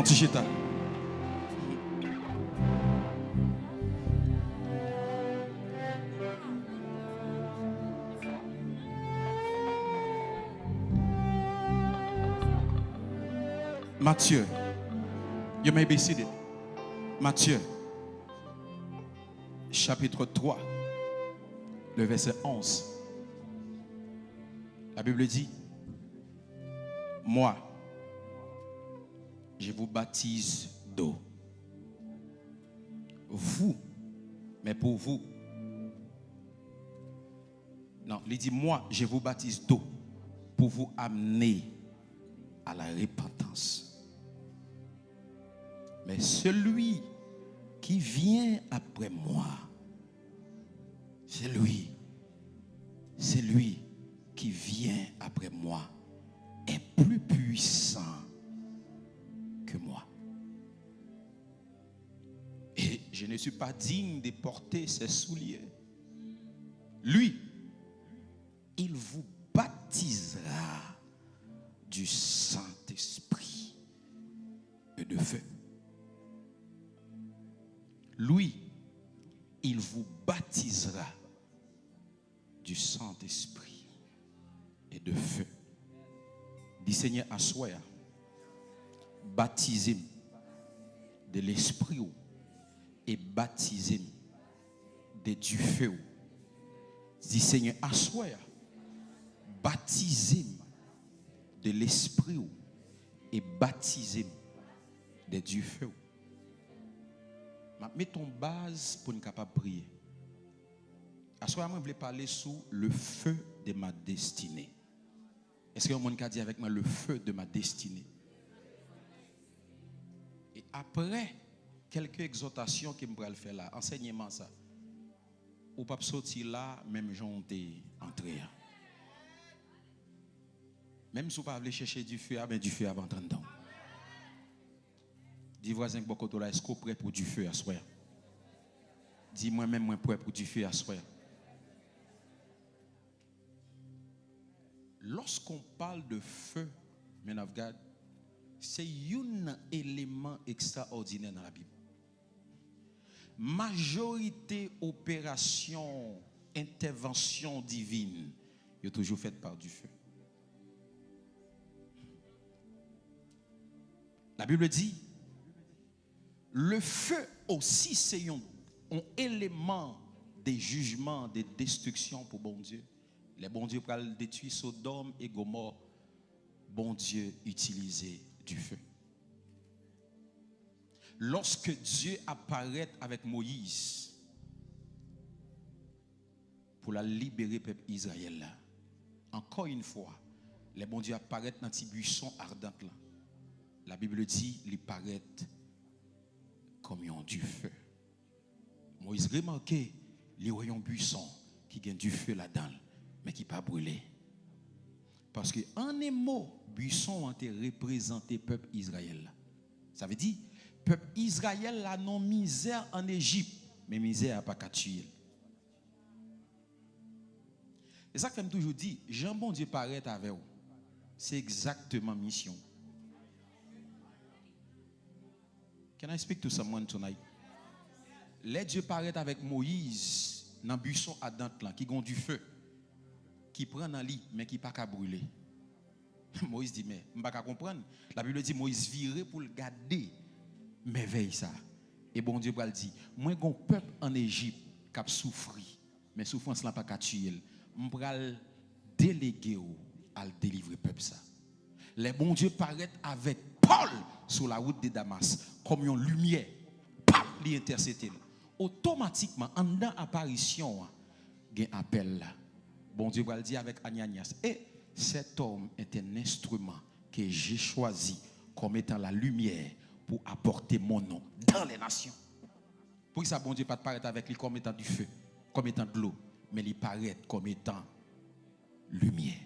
Tichita. Matthieu. You may be seated. Matthieu. Chapitre 3. Le verset 11. La Bible dit, moi, je vous baptise d'eau. Vous, mais pour vous. Non, il dit, moi, je vous baptise d'eau pour vous amener à la repentance. Mais celui qui vient après moi, c'est lui qui vient après moi est plus puissant que moi. Et je ne suis pas digne de porter ses souliers. Lui, il vous baptisera du Saint-Esprit et de feu. Lui, il vous baptisera du Saint-Esprit et de feu. Dis Seigneur, assois, baptisez de l'Esprit et baptisez de du feu. Dis Seigneur, assois, baptisez de l'Esprit et baptisez de du feu. Mets ton base pour une capable de prier. Assois, moi je voulais parler sous le feu de ma destinée. Est-ce que vous avez dit avec moi le feu de ma destinée? Et après quelques exhortations que je vais faire là, enseignement ça. Ou pas sortir là, même j'en ai entré. Même si vous ne pouvez pas chercher du feu, ben du feu avant d'entrer dedans. Dis voisin que beaucoup là, est-ce qu'on est prêt pour du feu à soi? Dis moi-même, moi prêt pour du feu à soi. Lorsqu'on parle de feu, men of God, c'est un élément extraordinaire dans la Bible. Majorité opération, intervention divine, est toujours faite par du feu. La Bible dit, le feu aussi c'est un élément de jugement, de destruction pour bon Dieu. Les bon Dieu pour détruire Sodome et Gomorrhe, bon Dieu utilisait du feu. Lorsque Dieu apparaît avec Moïse pour la libérer peuple Israël là, encore une fois, les bon Dieu apparaît dans un buisson ardent là. La Bible dit, il paraît comme du feu. Moïse remarquait, il y a un buisson qui a du feu là-dedans, mais qui pas brûlé. Parce que en un mot, buisson a été représenté peuple Israël. Ça veut dire, peuple Israël a non misère en Égypte, mais misère n'a pas qu'à tuer. C'est ça que je toujours dit, Jean bon Dieu paraît avec vous. C'est exactement mission. Can I speak to someone tonight? Les Dieu paraît avec Moïse dans buisson ardent là qui ont du feu, qui prend dans lit mais qui pas qu'à brûler. Moïse dit mais on pas qu'à comprendre. La Bible dit Moïse viré pour le garder merveille ça. Et bon Dieu va le dire, moi gon peuple en Égypte qui a souffri, mais souffrance là pas qu'à tuer. On va déléguer à délivrer peuple ça. Les bon Dieu paraît avec Paul sur la route de Damas comme une lumière, pap, li intercepté. Automatiquement en dans apparition, il y a un appel là. Bon Dieu va le dire avec Ananias. Et cet homme est un instrument que j'ai choisi comme étant la lumière pour apporter mon nom dans les nations. Pour ça, bon Dieu pas paraître avec lui comme étant du feu, comme étant de l'eau, mais il paraît comme étant lumière.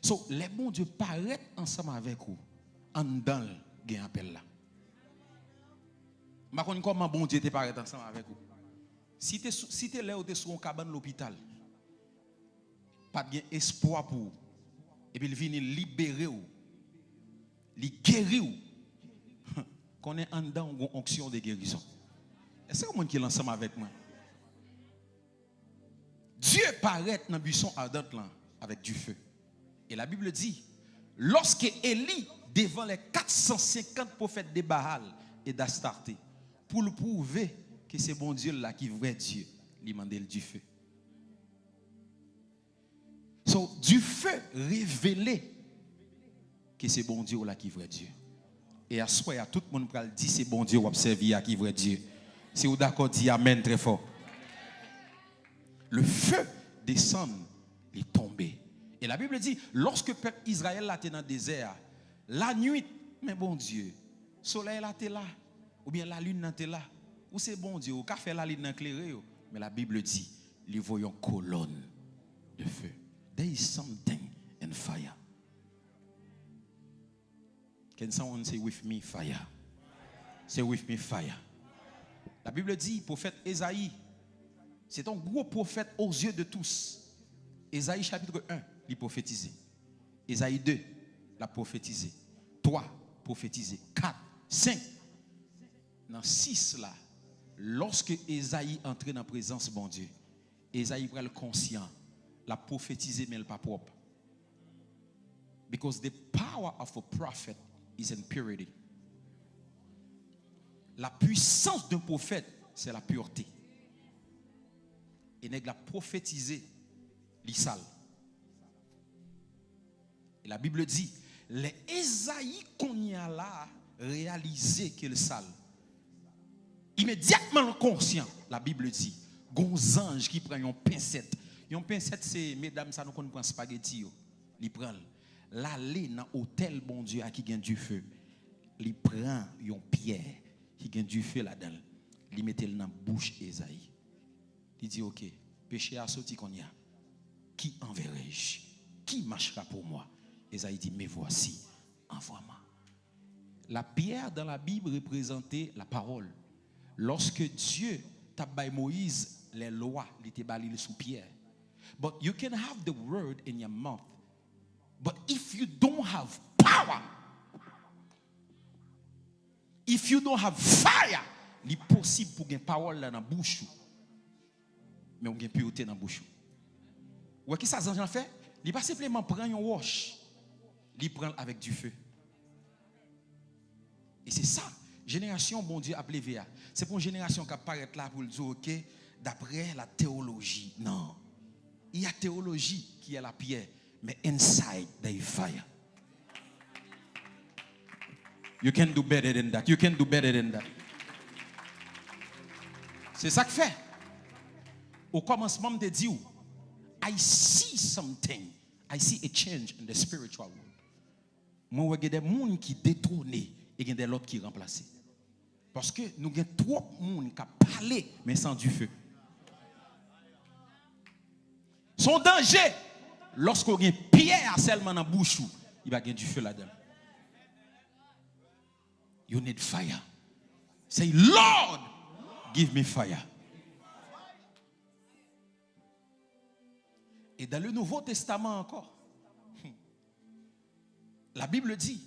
So, les bons Dieu paraît ensemble avec vous, en dans il y a un appel là. Je ne sais pas comment bon Dieu te paraît ensemble avec vous. Si tu es là où tu es sur un cabane de l'hôpital, pas de espoir pour vous. Et puis il vient libérer vous, il guérir vous. qu'on est en dedans une onction de guérison. Est-ce que vous qui est ensemble avec moi? Dieu paraît dans le buisson ardent avec du feu. Et la Bible dit, lorsque Élie, devant les 450 prophètes de Baal et d'Astarté, pour le prouver que c'est bon Dieu là qui est vrai Dieu, il demandait du feu. So, du feu révélé que c'est bon Dieu là qui est vrai Dieu. Et à soi, tout le monde dit c'est bon Dieu ou observer qui est vrai Dieu. Si vous d'accord, dit Amen très fort. Le feu descend, il est tombé. Et la Bible dit, lorsque le peuple Israël était dans le désert, la nuit, mais bon Dieu, le soleil était là, ou bien la lune était là, ou c'est bon Dieu, ou qu'a fait la lune éclairée. Mais la Bible dit, les voyons colonne de feu. There is something in fire. Can someone say with me fire? Say with me fire. La Bible dit, prophète Ésaïe, c'est un gros prophète aux yeux de tous. Ésaïe chapitre 1, il prophétisé. Ésaïe 2, l'a prophétisé. 3, prophétisé. 4, 5. Dans 6 là, lorsque Ésaïe entrait dans la présence de bon Dieu, Ésaïe prenait le conscient, l'a prophétisé mais il n'est pas propre. Because the power of a prophet is in purity. La puissance d'un prophète, c'est la pureté. Et nèg l'a prophétisé li sale. Et la Bible dit, les Ésaïe qu'on y a là réalisé qu'il sale. Immédiatement conscient, la Bible dit, gon ange qui prend une pincette. Une pincette c'est mesdames ça nous qu'on prend spaghetti yo. Li prend l'aller dans hôtel bon Dieu à qui gagne du feu. Li prend une pierre qui gagne du feu là-dedans. Li mette dans bouche Ésaïe. Il dit OK, péché a sorti qu'on y a. Qui enverrai-je? Qui marchera pour moi? Ésaïe dit mais voici, envoie-moi. La pierre dans la Bible représentait la parole. Lorsque Dieu t'a baillé Moïse les lois, il était balayé sous pierre. But you can have the word in your mouth. But if you don't have power, if you don't have fire, il est possible pour une parole dans la bouche. Mais on a une pureté dans la bouche. Ou qu'est-ce que ça fait? Il ne pas simplement prendre un wash, il prend avec du feu. Et c'est ça, génération, bon Dieu, appelé VA. C'est pour une génération qui apparaît là pour dire, OK, d'après la théologie. Non. Il y a théologie qui est la pierre, mais inside, there is fire. You can do better than that. You can do better than that. C'est ça que fait. Au commencement, je dis, I see something. I see a change in the spiritual world. Moi, il y a des gens qui détournent et il y a des autres qui remplacent. Parce que nous avons trop de gens qui parlent, mais sans du feu. Son danger, lorsqu'on a une pierre seulement dans la bouche, il va y avoir du feu là-dedans. You need fire. Say, Lord, give me fire. Et dans le Nouveau Testament encore, la Bible dit,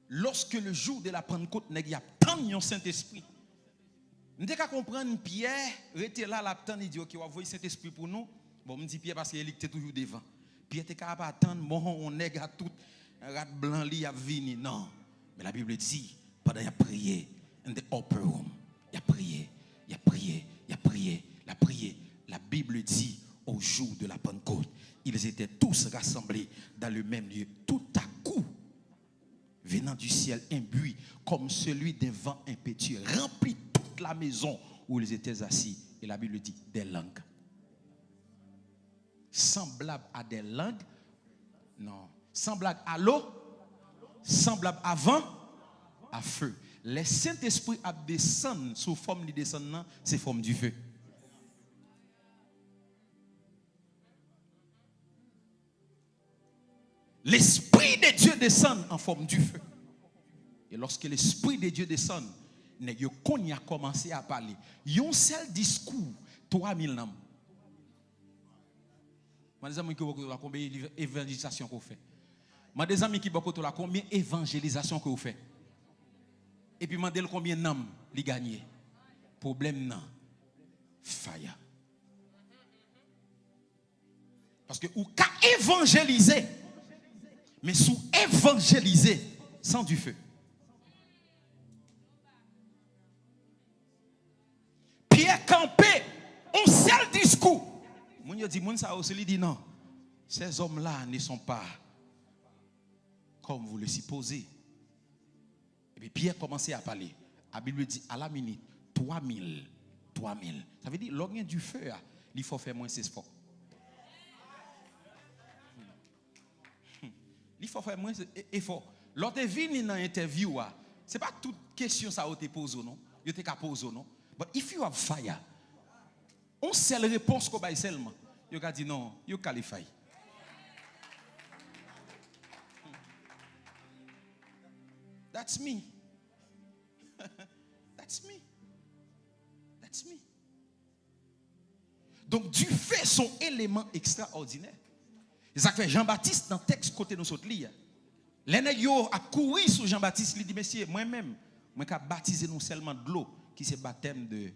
lorsque le jour de la Pentecôte, il y a tant de Saint-Esprit. Nous devons comprendre Pierre, rester là, il dit, OK, on va envoyer Saint-Esprit pour nous. Bon, je dis Pierre parce qu'il était toujours devant. Pierre était capable d'attendre, bon, on est à tout, un rat blanc, il a venu. Non. Mais la Bible dit, pendant qu'il a prié, in the upper room, il a prié, il a prié, il a prié, il a prié. La Bible dit, au jour de la Pentecôte, ils étaient tous rassemblés dans le même lieu. Tout à coup, venant du ciel, un bruit comme celui d'un vent impétueux remplit toute la maison où ils étaient assis. Et la Bible dit des langues. Semblable à des langues, non. Semblable à l'eau, semblable à vent, à feu. Les Saint-Esprit descendent sous forme de descendant, c'est forme du feu. L'Esprit de Dieu descend en forme du feu. Et lorsque l'Esprit de Dieu descend, il a commencé à parler. Il y a un seul discours, 3000 ans. Mes amis qui ont combien d'évangélisation qu'on fait? Mes amis qui ont combien d'évangélisation que vous faites? et puis demander combien d'âmes il gagné. Problème non. Fire. Parce que ou qu'à évangéliser, mais sous évangéliser sans du feu. Pierre campé, on seul discours. Moun yo dit moun ça aussi lui dit non. Ces hommes-là ne sont pas comme vous le supposez. Et puis Pierre commençait à parler. La Bible dit à la minute 3000. Ça veut dire l'organe du feu, il faut faire moins 6 fois. Il faut faire moins effort. L'autre venu dans l'interview, ce n'est pas toute question ça te pose non. Vous te pose non. But if you have fire, on seule réponse qu'on va seulement. You ga dit non, you qualify. That's me. That's me. That's me. Donc du fait son élément extraordinaire. Ça fait Jean-Baptiste dans le texte côté nous autres lire. Les nèg yo a couru sur Jean-Baptiste, il dit messieurs, moi-même, moi ka baptiser nous seulement de l'eau qui c'est baptême de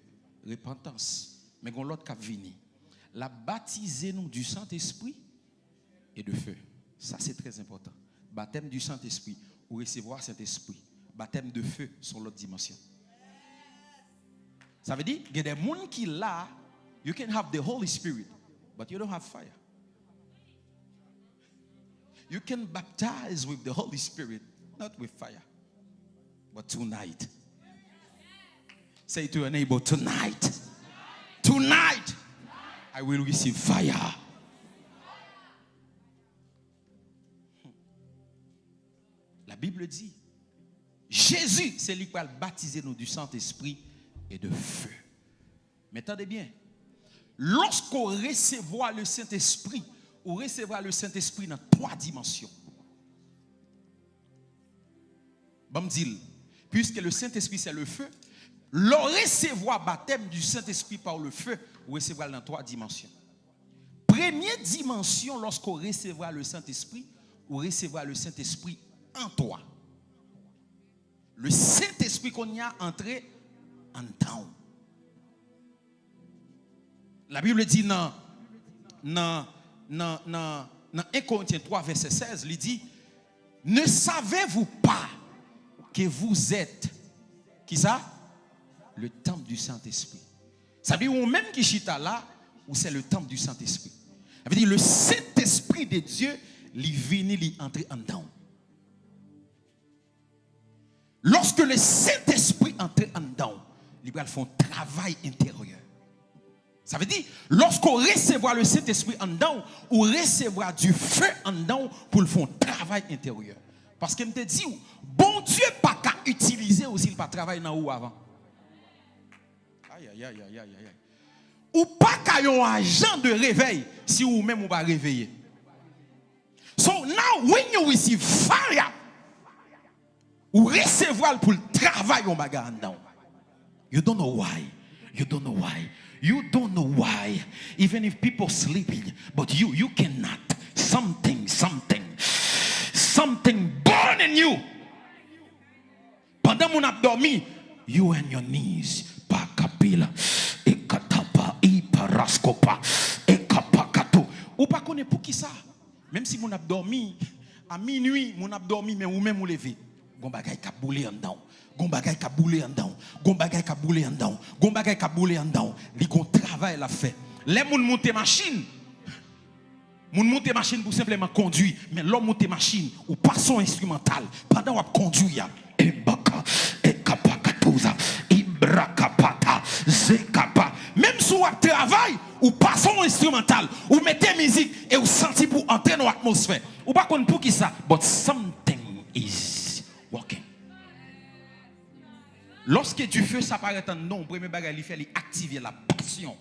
repentance. Mais gon l'autre cap vini. La baptiser nous du Saint-Esprit et de feu. Ça c'est très important. Baptême du Saint-Esprit ou recevoir Saint-Esprit. Baptême de feu sur l'autre dimension. Ça veut dire il y a des gens qui là, you can have the Holy Spirit, but you don't have fire. You can baptize with the Holy Spirit, not with fire. But tonight, say to your neighbor, tonight, I will receive fire. La Bible dit, Jésus, c'est lui qui va baptiser nous du Saint-Esprit et de feu. Mais attendez bien, lorsqu'on recevra le Saint-Esprit, on recevra le Saint-Esprit dans 3 dimensions. Bon dit, puisque le Saint-Esprit c'est le feu, le recevoir baptême du Saint-Esprit par le feu, on recevra dans 3 dimensions. Première dimension, lorsqu'on recevra le Saint-Esprit, on recevra le Saint-Esprit en toi. Le Saint-Esprit qu'on y a entré en temps. La Bible dit dans 1 Corinthiens 3, verset 16, il dit, ne savez-vous pas que vous êtes, qui ça? Le temple du Saint-Esprit. Ça veut dire, ou même qui chita là, ou c'est le temple du Saint-Esprit. Ça veut dire, le Saint-Esprit de Dieu, il vient, il entre en dedans. Lorsque le Saint-Esprit entre en dedans, il va faire un travail intérieur. Ça veut dire, lorsqu'on recevra le Saint-Esprit en dedans, on recevra du feu en dedans pour le faire un travail intérieur. Parce que je te dis, bon Dieu pas qu'à utiliser aussi le travail dans ou avant. Aïe, aïe, aïe, aïe, aïe, aïe. Ou pas qu'à un agent de réveil si ou même on va réveiller. So now when you receive fire, ou recevoir pour le travail en bagarre en dedans. You don't know why. You don't know why. You don't know why. Even if people sleeping, but you cannot. Something born in you. Pendant mon abdomen, you and your knees. Pa kapila, ekatapa, iparaskopa, ekapakato. Ou pas connaît pour qui ça? Même si mon abdomen, à minuit, mon abdomen, mais ou même ou lever. Gon bagay ka boule en dedans. Gon bagay ka boule en dedans. Gon bagay ka boule en dedans. Gon bagay ka boule en dedans. Li gon travail la fait. Les moun monter machine. Moun monter machine pour simplement conduire, mais l'homme monter machine ou pas son instrumental pendant qu'on conduit. E baka e kapakatuza ibrakapata zekapa. Même si on travaille ou pas son instrumental, ou mettez musique et ou senti pour entrer dans l'atmosphère. Ou pas qu'on pour qui ça, but something is walking. Lorsque du feu s'apparaît en nom, premier bagage il fait activer la passion.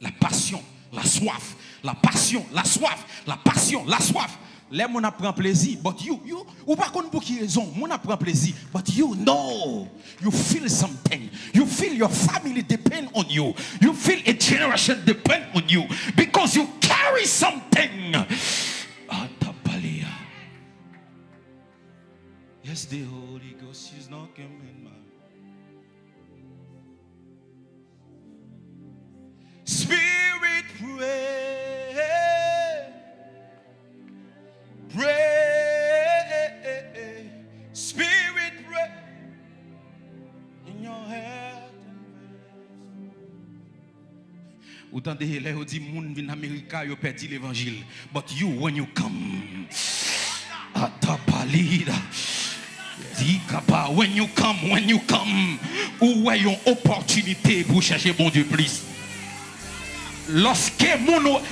La passion, la soif, la passion, la soif, la passion, la soif. Les gens prennent plaisir, but you, ou pas qu'on pour qui raison, mon prend plaisir, but you know, you feel something, you feel your family depend on you, you feel a generation depend on you, because you carry something. Yes Yes, the Holy Ghost is knocking in my spirit. Pray, spirit, pray in your heart. Autant de là, on dit, moun vin America, yo perdu l'évangile. But you, when you come, atapalida. When you come, où est une opportunité pour chercher bon Dieu plus? Lorsque l'autre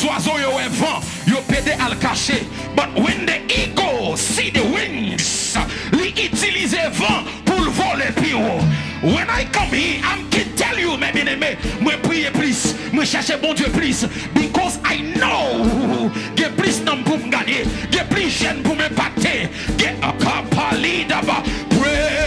oiseau yo est vent, yo pédé à le cacher. But when the eagle see the wings, li utilise vent pour le voler plus haut. When I come here, I'm can tell you, mes bien-aimés, moi prier plus, moi chercher bon Dieu plus, because I know, get plus nom pour me gagner, get plus jeune pour me pâter, get a kapali d'abord, pray.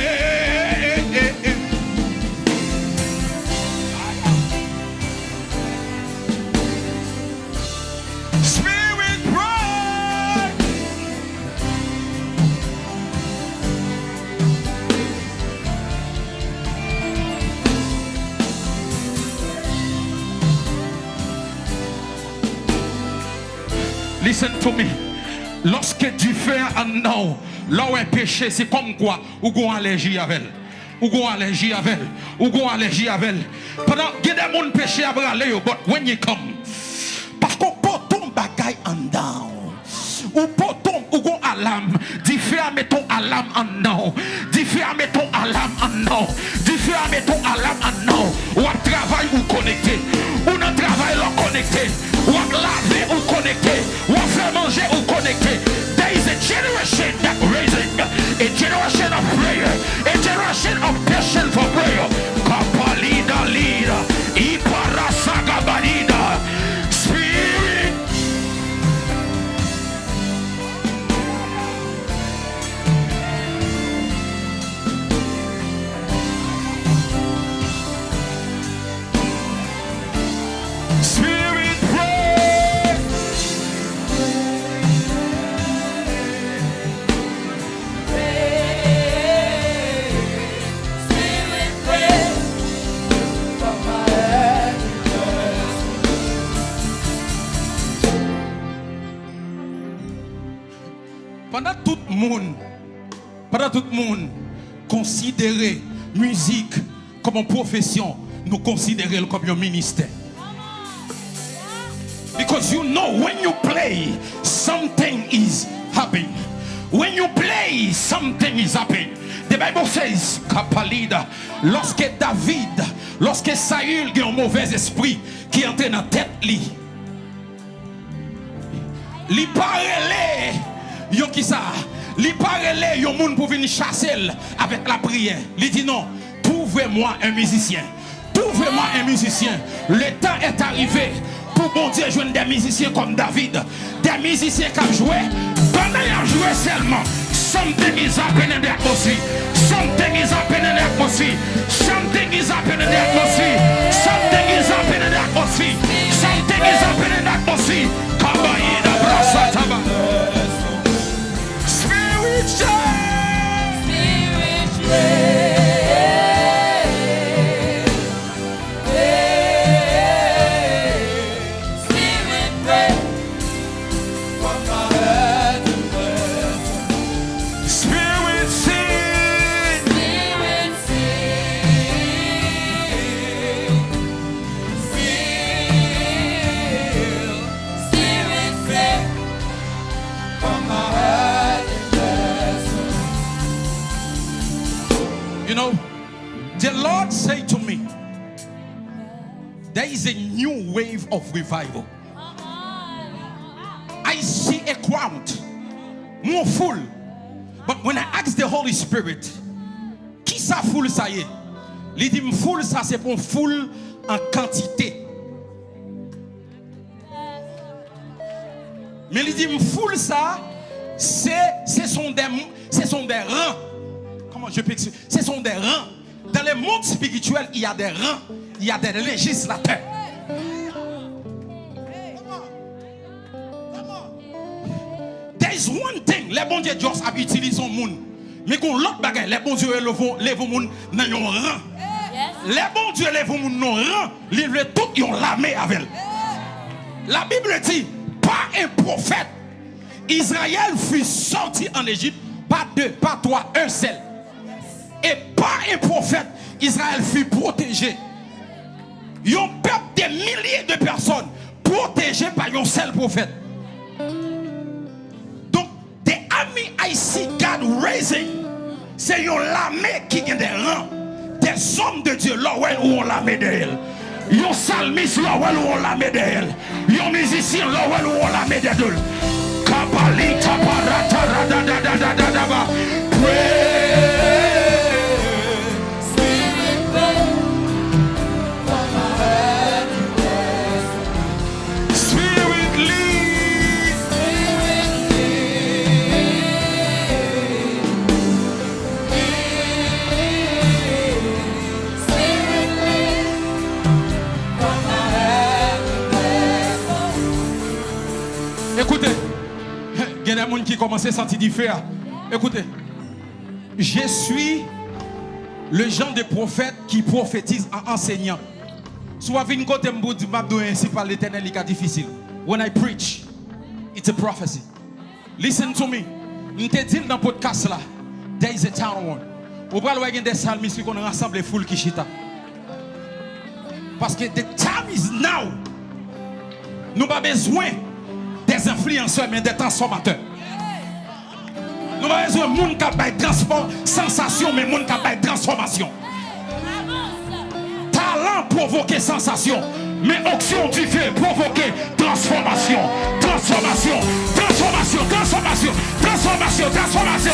Spirit, pray. Listen to me. Lorsque tu fais un non, là où un péché, c'est comme quoi? Ou qu'on allergie avec elle. Ou qu'on allergie avec elle. Ou qu'on allergie avec elle. Pendant qu'il y a des gens qui péché après aller, but when you come, parce qu'on peut tomber bagaille en down. Ou peut tomber ou qu'on alarme. Dis ferme ton alarme en non. Dis ferme ton alarme en non. Dis ferme ton alarme en non. Ou à travail ou connecté. Ou non travail ou connecté. Ou à laver ou connecté. Ou à faire manger ou connecté. There is a generation that raising. A generation of prayer. A generation of passion for prayer. Kapalida lida. Iparasagabarida. Spirit. Spirit, pray. Spirit, pray. From my head to Pendant tout le monde considérer musique comme une profession, nous considérons comme un ministère. Because you know when you play, something is happening. When you play, something is happening. The Bible says, Kapalida, lorsque David, lorsque Saül a un mauvais esprit qui entre dans la tête, li parle, yo qui ça? Li parle, yo moun pour venir chasser avec la prière. Li dit non, trouvez-moi un musicien. Trouvez-moi un musicien. Le temps est arrivé pour bon Dieu joindre des musiciens comme David. Des musiciens qui ont joué. Pendant qu'ils ont joué seulement, something is happening in the atmosphere. Something is happening in the atmosphere. Something is happening in the atmosphere. Something is happening in the atmosphere. Something is happening in the atmosphere. Kabaïda brasataba. Spirit shine. Spirit, pray. Spirit, pray. From my head to Spirit sing. Spirit, sing. Spirit, pray. From my head You know, the Lord said to me, there is a new wave of revival. I see a crowd more full. But when I ask the Holy Spirit, qui ça foule ça y est? Il dit full ça c'est pour full en quantité. Mais il dit full ça ce sont des rangs. Comment je peux expliquer? Ce sont des rangs. Dans le monde spirituel, il y a des rangs, il y a des législateurs. There is one thing, les bons dieux a utilisé au monde. Mais qu'on l'autre bagaille, les bons dieux lèvent moun dans yon rang. Les bons dieux lèvent moun dans rang, livrent tout yon l'armée avec. La Bible dit, pas un prophète. Israël fut sorti en Égypte, pas deux, pas trois, un seul. Et pas un prophète, Israël fut protégé. Yon peuple de milliers de personnes protégées par un seul prophète. Donc, the army I see God raising, c'est une armée qui a des rangs, des hommes de Dieu, là où on l'armée d'elle. Un psalmiste, là où on l'armée d'elle. Un musicien, là où on l'armée d'elle. Kabali, tabarata, radadadadadadaba. Écoutez, il y a des gens qui commencent à sentir différent. Écoutez, je suis le genre de prophète qui prophétise en enseignant. Soit une côté me ainsi par l'Éternel, il est difficile. When I preach, it's a prophecy. Listen to me. Je te dis dans le podcast là, there is a town one. Vous pouvez voir des psalmistes qui ont rassemblé foule qui chita. Parce que the time is now. Nous n'avons pas besoin des influenceurs, mais des transformateurs. Nous avons besoin de gens qui ont des sensations, mais de gens qui ont des transformations. Talent provoquer sensation, mais option du fait provoquer transformation. Transformation, transformation, transformation, transformation, transformation.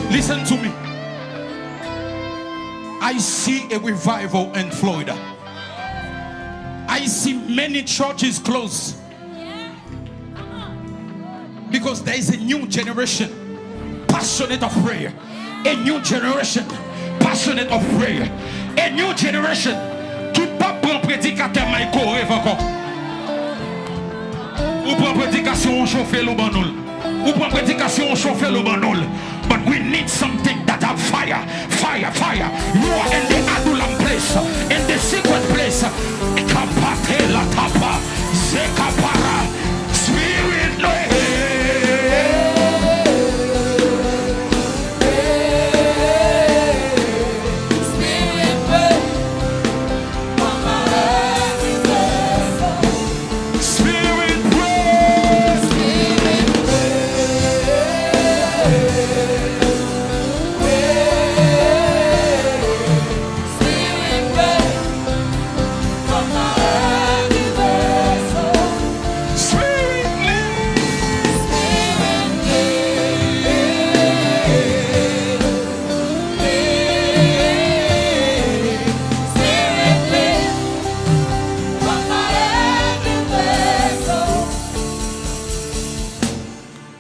Listen to me. I see a revival in Florida. I see many churches close. Because there is a new generation passionate of prayer. A new generation passionate of prayer. A new generation qui pas prend prédicateur Michael rêve encore. Ou prend prédication chauffer le banol. Ou prend prédication chauffer le banol. But we need something that have fire, fire, fire. You are in the Adulam place, in the secret place. Kapate la tapa, zekapara, spirit no.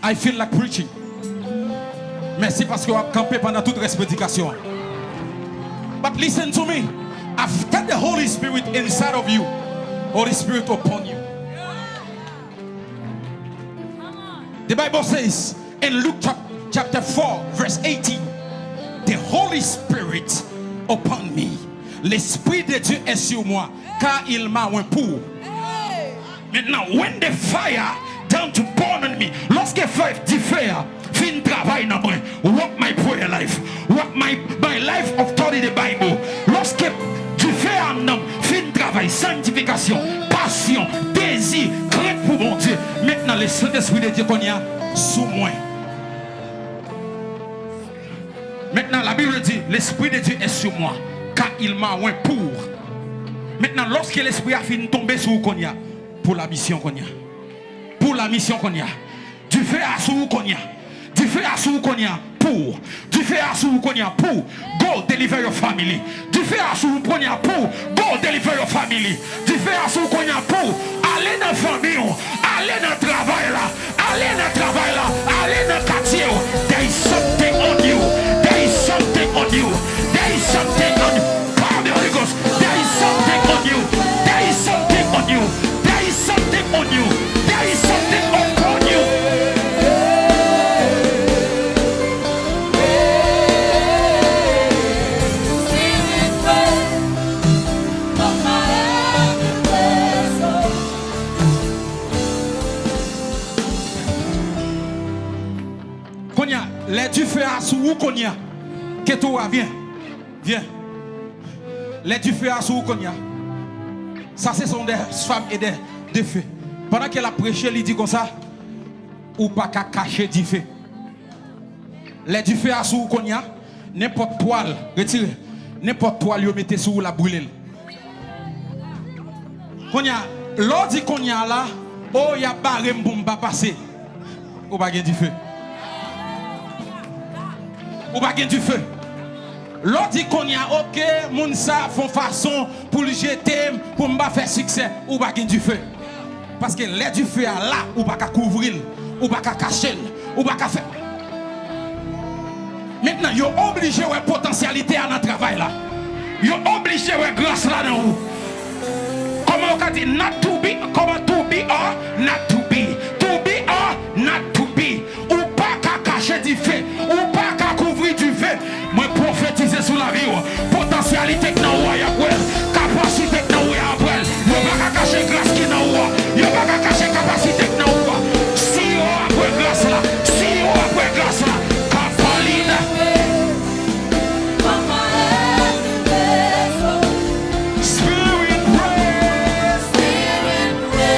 I feel like preaching. Merci parce que vous avez campé pendant toute la prédication. But listen to me. After the Holy Spirit inside of you, Holy Spirit upon you. The Bible says in Luke chapter 4 verse 18, the Holy Spirit upon me. L'Esprit de Dieu est sur moi, car il m'a oint pour. Maintenant, when the fire down to burn on me, lorsque fire diffère, fin travail dans moi, walk my prayer life, walk my life of study the Bible. Lorsque tu fais un homme, fin travail, sanctification, passion, désir, crainte pour mon Dieu. Maintenant, le Saint-Esprit de Dieu qu'on y a sous moi. Maintenant, la Bible dit, l'Esprit de Dieu est sur moi, car il m'a oint pour. Maintenant, lorsque l'Esprit a fini de tomber sur qu'on y a, pour la mission qu'on y a, pour la mission qu'on y a, du feu à sous qu'on y a, du feu à sous qu'on y a, pour, du feu à sous qu'on y a, pour, go deliver your family, du feu à sous qu'on y a, pour, go deliver your family, du feu à sous qu'on y a, pour, aller dans la famille, aller dans le travail là, aller dans le travail là, aller dans le quartier. There is something on you. There is something on you. There is something on you. Power of the Holy Ghost. There is something on you. There is something on you. There is something on you. There is something upon you. Les du feu à sous Konya. Que toi viens. Viens. Les du feu à sous Konya. Ça ce sont des femmes et des feux. Pendant qu'elle a prêché, elle dit comme ça. Ou pas qu'à cacher du feu. Les du feu à sous Konya. N'importe poil. Retirez. N'importe poil vous mettez sous la brûler. Konya. L'on dit Konya là. Oh il y a barré m'bomba passer. Ou pas du feu. Ou pas du feu. L'autre dit qu'on y a ok, moun sa font façon pour le jeter, pour me faire succès, ou pas du feu. Parce que l'air du feu est là, ou pas couvrir, ou pas cacher, ou pas faire. Maintenant, ils sont obligés de potentialité à notre travail là. Ils sont obligés de grâce là dans vous. Comment on dit not to be, comment to be or not to be. To be or not to be. Ou pas cacher du feu, ou pas couvrir du feu. Moi prophétiser sur la vie. Potentialité que nous avons, capacité que nous avons. Nous ne pas cacher grâce qui nous avons. Nous ne pas cacher capacité que nous avons. Si on après grâce là, si on après grâce là, Capaline. Spirit praise, Spirit praise.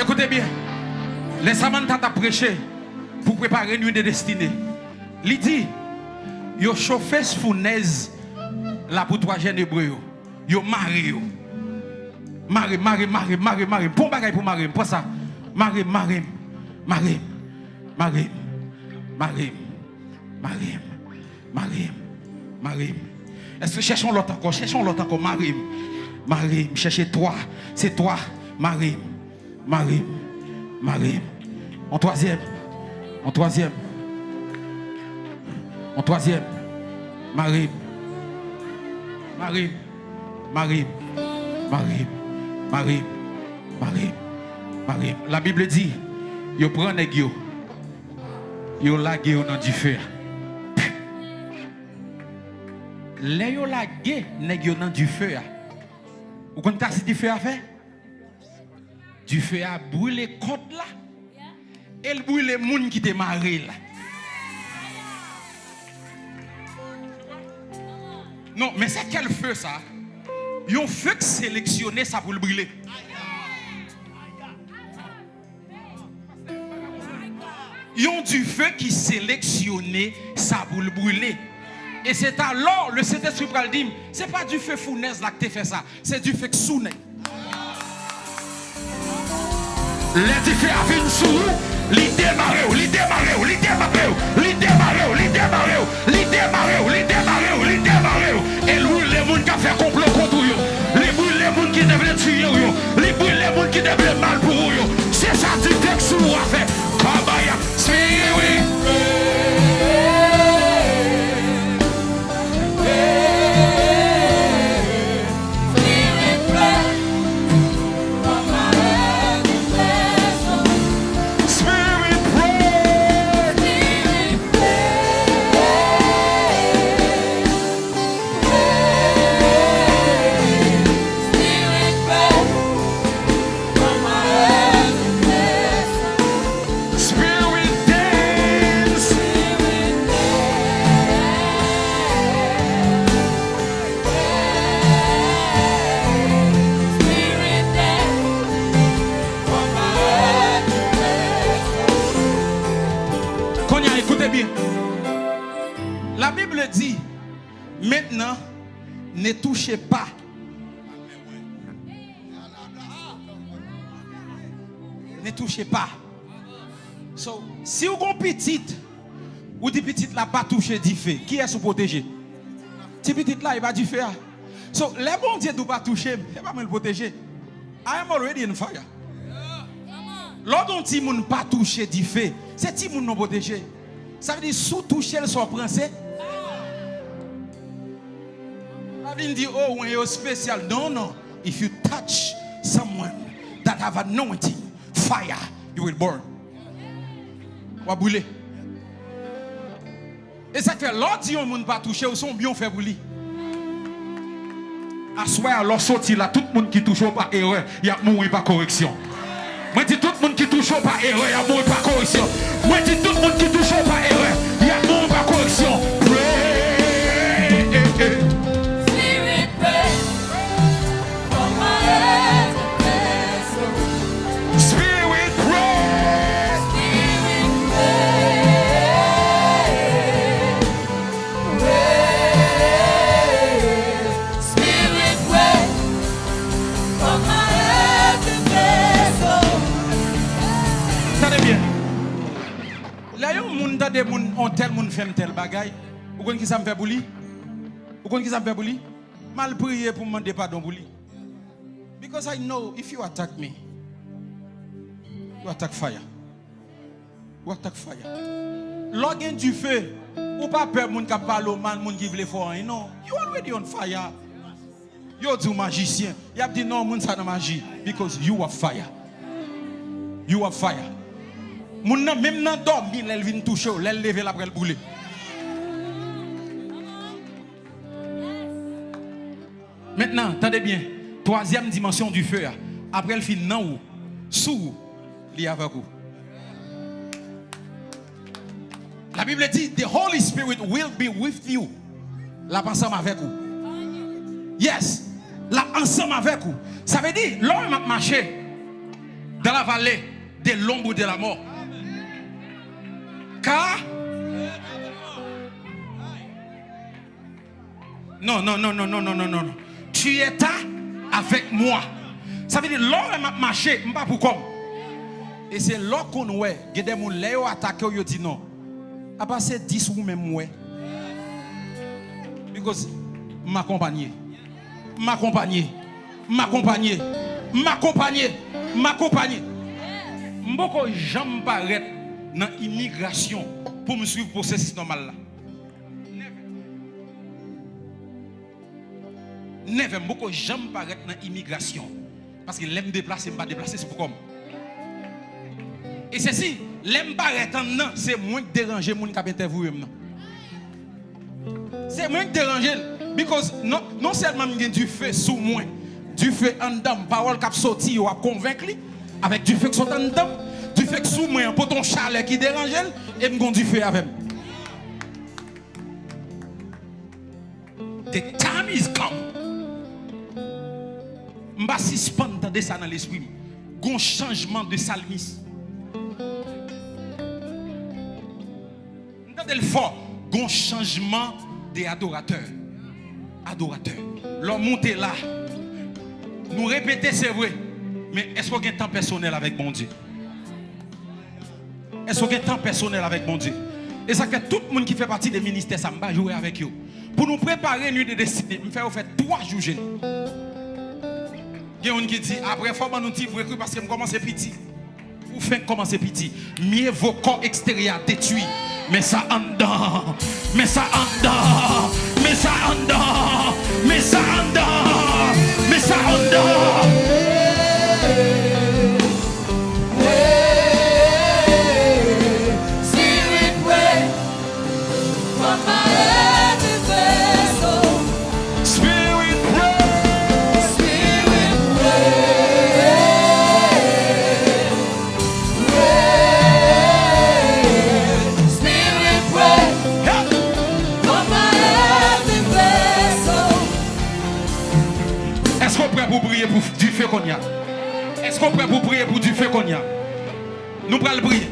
Écoutez bien, les Samantha t'a prêché pour préparer une nuit de destinée. Il dit, yo chauffé fournaise là pour trois jeunes hébreux. Yo maré. Maré. Bon bagay pour maré, pour ça. Maré. Est-ce que cherchons l'autre encore, Marim, cherchez toi, c'est toi, Marim. En troisième. Marim. La Bible dit, yo prend nèg yo lagué yo dans du feu. Les yo lagué nèg yo dans du feu. Vous connaissez ce du feu à faire? Du feu a brûlé côte là. Et le brûle les gens qui te marré là. Non, mais c'est quel feu ça? Il y a un feu qui sélectionné ça pour le brûler. Il y a du feu qui sélectionné ça pour le brûler. Et c'est alors le Saint-Esprit va le dire, c'est pas du feu fournaise là que tu fait ça, c'est du feu souné. Les différents vignes sous li démarrer. Et lui, les gens qui ont fait complot contre eux, les gens qui devaient tuer eux, les gens qui devaient mal pour eux. C'est ça du texte où on a fait. Kabaya, Spirit. Spirit praise. dit, maintenant, ne touchez pas. Ne touchez pas. So, si vous avez petite, ou dit petite là pas toucher du feu, qui est sous protégé? Si petite là, il va du feu. So, les bons dieux ne pas toucher, il va me le protéger. I am already in fire. Lorsqu'on dit moun pas toucher du feu, c'est ti moun non protégé. Ça veut dire sous toucher le son français. Ça veut dire oh when you're spécial. Non non. If you touch someone that have anointing, fire, you will burn. Ou brûler. Et ça fait l'autre dit on moun pas toucher ou son bien fait brûler. À soir alors sorti là tout le monde qui touche par erreur, il y a mourir par correction. Moi dis tout le monde qui touche par erreur, il y a mourir par correction. Moi dis tout le monde qui touche par erreur, il y a mourir par correction. Spirit pray from my head to vessel. Spirit pray. Spirit pray. Spirit pray from my head to vessel. Tenez bien. Là, il y a un monde on tel monde fait tel bagaille. Vous connaissez qui ça me fait bouli? Vous connaissez qui ça me fait bouli? Mal prier pour me demander pardon bouli. Because I know if you attack me, you attack fire. You attack fire. Lorsqu'il du feu, ou pas peur moun qui parle au mal, moun qui veut faire non. You already on fire. You do magicien. You have dit non moun ça de magie because you are fire. You are fire. Moun nan même nan dormi, elle vient toucher, elle lever après le brûler. Maintenant, attendez bien. Troisième dimension du feu. Après le fin nan ou sous li avec vous. La Bible dit the Holy Spirit will be with you. La ensemble avec vous. Yes. La ensemble avec vous. Ça veut dire l'homme a marché dans la vallée de l'ombre de la mort. Car non. Tu étais avec moi. Ça veut dire l'homme a marché, pas pour comme. Et c'est là qu'on ouais, il y a des gens qui ont attaqué, ils disent non. À passer 10 ou même ouais. Because m'accompagner. M'boko jamais paraître dans l'immigration pour me suivre pour processus normal là. Never m'boko jamais paraître dans l'immigration parce que l'aime déplacer, pas déplacer c'est pour comme. Et ceci, l'aime paraître non, c'est moins déranger mon qui a interviewé maintenant. C'est moins déranger because non seulement il y a du feu sous moi, du feu en dedans, parole qui a sorti ou a convaincre avec du feu qui sont en dedans. Du fait que sous moi un poton chalet qui dérange et me gon du feu avec. The time is come. M'ba suspendre de ça dans l'esprit. Gon changement de salmis. Entendez le fort. Gon changement des adorateurs. L'homme monte là. Nous répéter c'est vrai. Mais est-ce qu'on a un temps personnel avec mon Dieu? Est-ce qu'on a un temps personnel avec mon Dieu? Et ça fait tout le monde qui fait partie des ministères, ça va jouer avec eux. Pour nous préparer une nuit de destinée, nous faisons 3 jours jeûne. Il y a un qui dit, après, il faut nous dire parce que je commence petit. Ou fin commencer petit. Mieux vos corps extérieurs détruits. Mais ça en dedans. Mais ça en dedans. Mais ça en dedans. Mais ça en dedans. Mais ça en dedans. Est-ce qu'on peut pour prier pour du feu qu'on y a? Nous allons prier.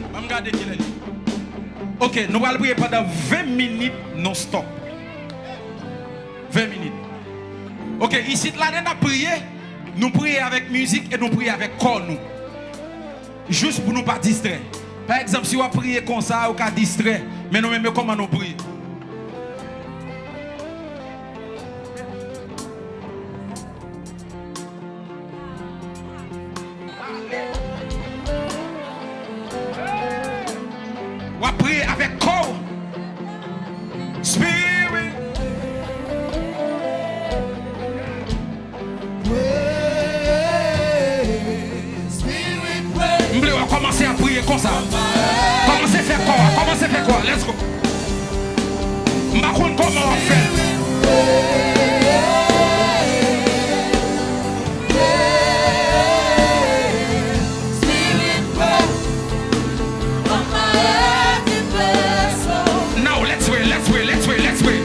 Ok, nous allons prier pendant 20 minutes non-stop. 20 minutes. Ok, ici, là, on a prié. Nous prions avec musique et nous prions avec corps. Nous. Juste pour nous pas distraire. Par exemple, si on prie comme ça, on va distraire. Mais nous même comment nous prions. On va prier avec corps. Spirit. On va commencer à prier comme ça. Commencez à faire quoi? Commencez à faire quoi? Let's go. Je ne sais pas comment on va faire. Now let's wait, let's wait, let's wait, let's wait.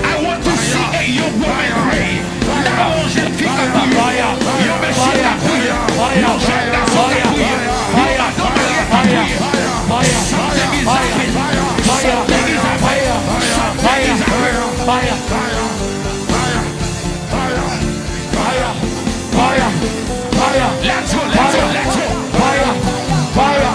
I want to see a young woman pray. Now, je ne fais que prier. Yo, monsieur, la prière. Yo, j'aime la prière. Yo, adore la prière. Chantez mes affaires. Chantez mes affaires. Chantez mes affaires. Let's go, let's go, let's go. Fire.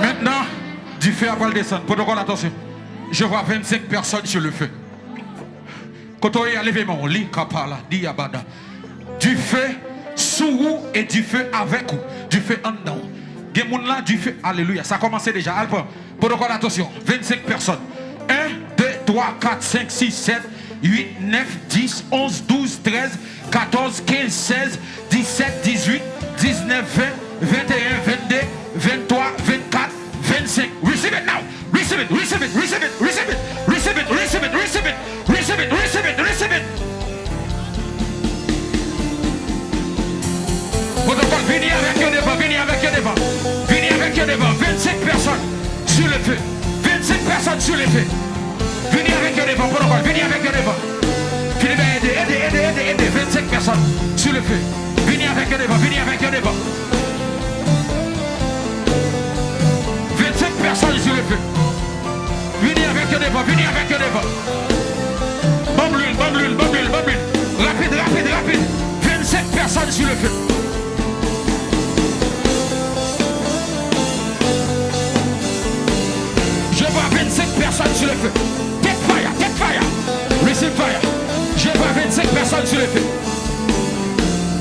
Maintenant, du feu après le descendre. Protocole, attention. Je vois 25 personnes sur le feu. Quand on est à l'événement, lit kapala, di abada. Du feu sous vous et du feu avec vous. Du feu en dedans. Des gens là, du feu. Alléluia. Ça a commencé déjà. Alpha. Protocole, attention. 25 personnes. 1, 2, 3, 4, 5, 6, 7, 8, 9, 10, 11, 12, 13, 14, 15, 16, 17, 18, 19, 20, 21, 22, 23, 24, 25. Receive it now. Receive it, receive it, receive it, receive it, receive it, receive it, receive it, receive it, receive it, receive it. Protocole, venez avec eux devant, venez avec eux devant. Venez avec eux devant. 25 personnes sur le feu. 25 personnes sur le feu. Venez avec eux devant, protocole, venez avec eux devant. Philippe, aidez. 25 personnes sur le feu. Venez avec eux devant, venez avec eux devant. 25 personnes sur le feu. Venez avec eux devant, venez avec eux devant. Bombe l'huile, bombe l'huile, bombe l'huile, bombe l'huile. Rapide, rapide, rapide. 27 personnes sur le feu. Je vois 25 personnes sur le feu. Take fire, take fire. Receive fire. Je vois 25 personnes sur le feu.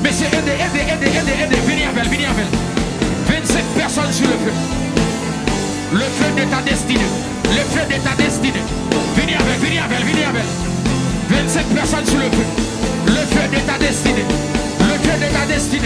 Messieurs, aidez. Venez avec, venez avec. 25 personnes sur le feu. Le feu de ta destinée. Le feu de ta destinée. Venez avec, venez avec, venez avec.